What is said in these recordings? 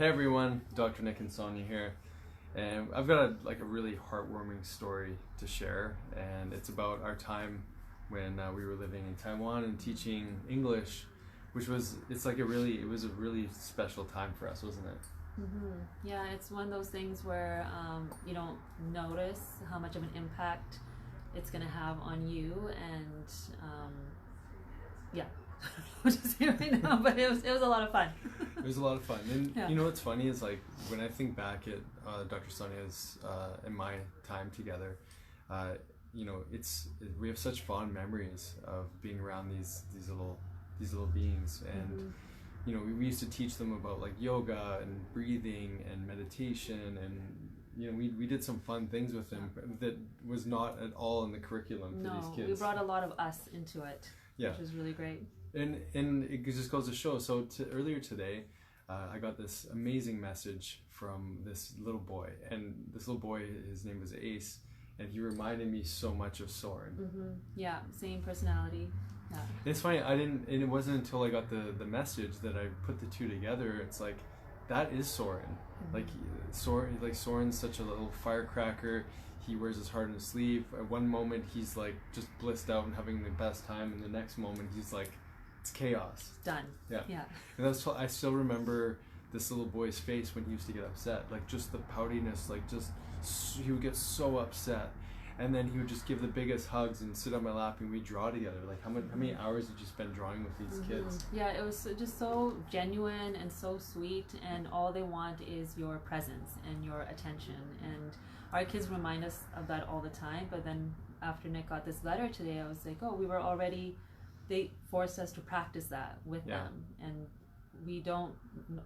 Hey everyone, Dr. Nick and Sonya here, and I've got a really heartwarming story to share, and it's about our time when we were living in Taiwan and teaching English, which was it was a really special time for us, wasn't it? Yeah, it's one of those things where you don't notice how much of an impact it's going to have on you, and yeah, I'll just say right now, but it was a lot of fun. It was a lot of fun, and Yeah. you know what's funny is like when I think back at Dr. Sonya's and my time together, we have such fond memories of being around these little beings, and you know we used to teach them about like yoga and breathing and meditation, and you know we did some fun things with them that was not at all in the curriculum for these kids. We brought a lot of us into it, which was really great. And it just goes to show. So earlier today, I got this amazing message from this little boy, and this little boy, his name was Ace, and he reminded me so much of Soren. Yeah, same personality. Yeah. It's funny, and it wasn't until I got the message that I put the two together. It's like, that is Soren. Like Soren's such a little firecracker. He wears his heart on his sleeve. At one moment he's like just blissed out and having the best time, and the next moment he's like, it's chaos. Done. Yeah. Yeah. And I still remember this little boy's face when he used to get upset, like just the poutiness, he would get so upset, and then he would just give the biggest hugs and sit on my lap and we'd draw together. Like how many hours did you spend drawing with these kids? Yeah, it was just so genuine and so sweet, and all they want is your presence and your attention, and our kids remind us of that all the time. But then after Nick got this letter today, I was like, they forced us to practice that with them, and we don't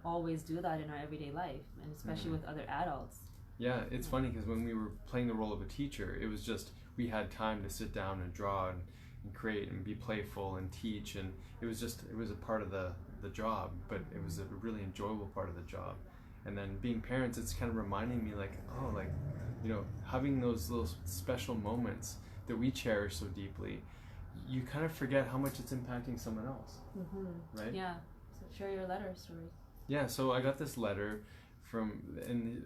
always do that in our everyday life, and especially with other adults. Yeah, it's funny because when we were playing the role of a teacher, it was just we had time to sit down and draw and create and be playful and teach, and it was a part of the job, but it was a really enjoyable part of the job. And then being parents, it's kind of reminding me having those little special moments that we cherish so deeply, you kind of forget how much it's impacting someone else, right? Yeah. So share your letter story. Yeah. So I got this letter and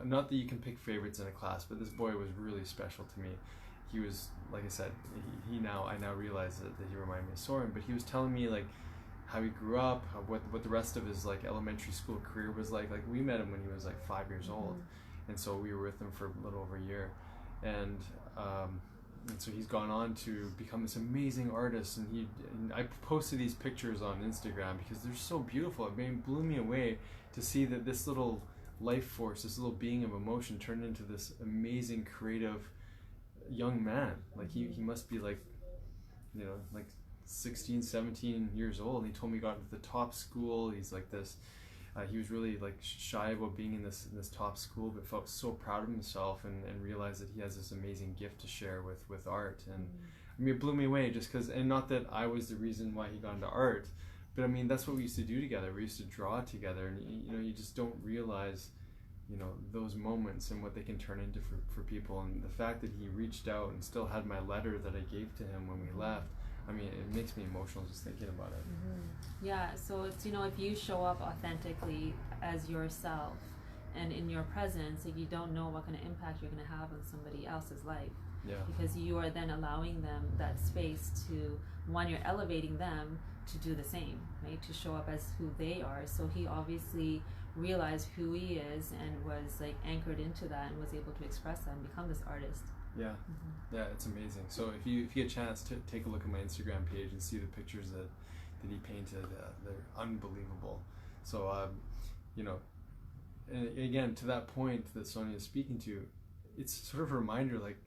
not that you can pick favorites in a class, but this boy was really special to me. He was, like I said, I now realize that he reminded me of Soren, but he was telling me like how he grew up, what the rest of his like elementary school career was like. Like we met him when he was like 5 years old, and so we were with him for a little over a year, and so he's gone on to become this amazing artist, and I posted these pictures on Instagram because they're so beautiful. It blew me away to see that this little life force, this little being of emotion, turned into this amazing, creative young man. Like he must be like 16, 17 years old, and he told me he got into the top school. He's like this. He was really like shy about being in this top school, but felt so proud of himself, and realized that he has this amazing gift to share with art. And I mean, it blew me away just because, and not that I was the reason why he got into art, but I mean, that's what we used to do together. We used to draw together, and you just don't realize, those moments and what they can turn into for people. And the fact that he reached out and still had my letter that I gave to him when we left, I mean, it makes me emotional just thinking about it. Yeah, so it's, if you show up authentically as yourself and in your presence, you don't know what kind of impact you're going to have on somebody else's life. Yeah. Because you are then allowing them that space to, one, you're elevating them to do the same, right? To show up as who they are. So he obviously realized who he is and was like anchored into that and was able to express that and become this artist. Yeah, yeah, it's amazing. So if you get a chance to take a look at my Instagram page and see the pictures that he painted, they're unbelievable. So and again, to that point that Sonya is speaking to, it's sort of a reminder, like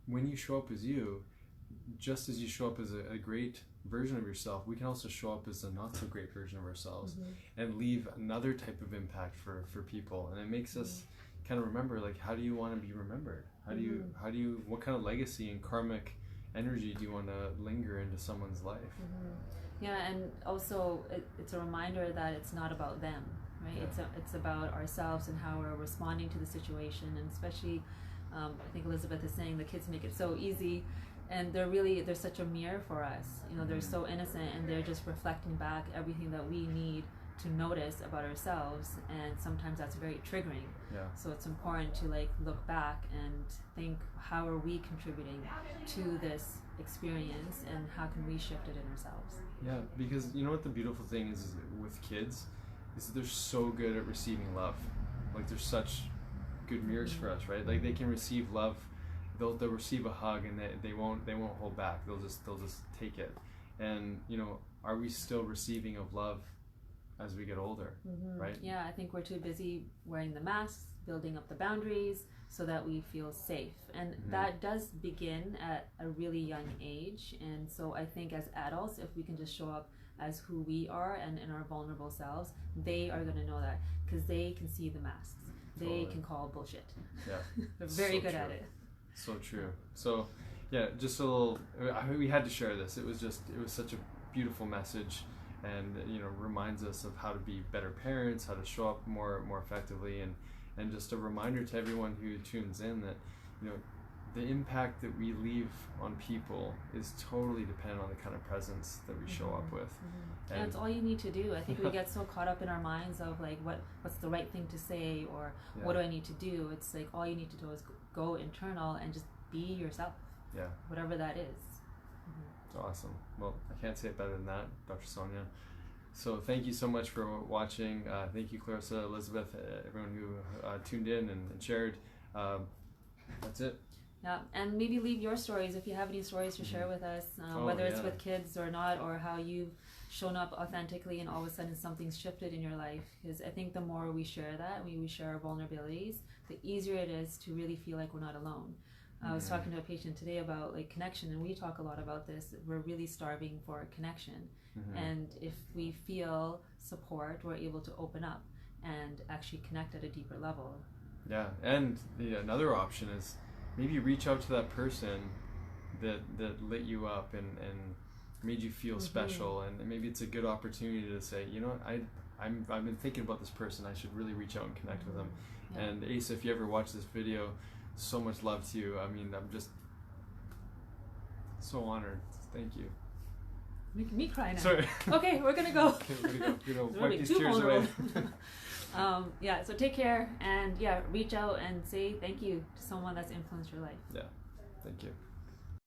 when you show up as you, just as you show up as a great version of yourself, we can also show up as a not so great version of ourselves and leave another type of impact for people. And it makes us kind of remember, like, how do you want to be remembered? How do you what kind of legacy and karmic energy do you want to linger into someone's life? Yeah, and also it's a reminder that it's not about them, right? Yeah. It's about ourselves and how we're responding to the situation, and especially I think Elizabeth is saying the kids make it so easy, and they're such a mirror for us. They're so innocent, and they're just reflecting back everything that we need to notice about ourselves, and sometimes that's very triggering. Yeah. So it's important to like look back and think, how are we contributing to this experience, and how can we shift it in ourselves? Yeah, because you know what the beautiful thing is with kids is that they're so good at receiving love. Like they're such good mirrors for us, right? Like they can receive love. They'll receive a hug, and they won't hold back. They'll just take it. And you know, are we still receiving of love as we get older, right? Yeah, I think we're too busy wearing the masks, building up the boundaries so that we feel safe. And that does begin at a really young age. And so I think as adults, if we can just show up as who we are and in our vulnerable selves, they are going to know that, because they can see the masks. They can call bullshit. Yeah. They're very good true. at it. So true. So yeah, just a little, we had to share this. It was such a beautiful message, and you know, reminds us of how to be better parents, how to show up more effectively, and just a reminder to everyone who tunes in that, you know, the impact that we leave on people is totally dependent on the kind of presence that we show up with. And it's all you need to do. I think we get so caught up in our minds of like what's the right thing to say, or what do I need to do. It's like all you need to do is go internal and just be yourself. Yeah. Whatever that is. Awesome. Well, I can't say it better than that, Dr. Sonya. So thank you so much for watching. Thank you, Clarissa, Elizabeth, everyone who tuned in and shared. That's it. Yeah, and maybe leave your stories if you have any stories to share with us, whether it's with kids or not, or how you've shown up authentically and all of a sudden something's shifted in your life. Because I think the more we share that, we share our vulnerabilities, the easier it is to really feel like we're not alone. I was talking to a patient today about like connection, and we talk a lot about this. We're really starving for connection, and if we feel support, we're able to open up and actually connect at a deeper level. Yeah, and another option is maybe reach out to that person that lit you up and made you feel special, and maybe it's a good opportunity to say, you know what, I've been thinking about this person. I should really reach out and connect with them. Yeah. And Asa, if you ever watch this video, so much love to you. I mean, I'm just so honored. Thank you. Making me cry now. Sorry. Okay, we're gonna go. Okay, we're gonna wipe these tears away. Yeah, so take care, and reach out and say thank you to someone that's influenced your life. Yeah, thank you.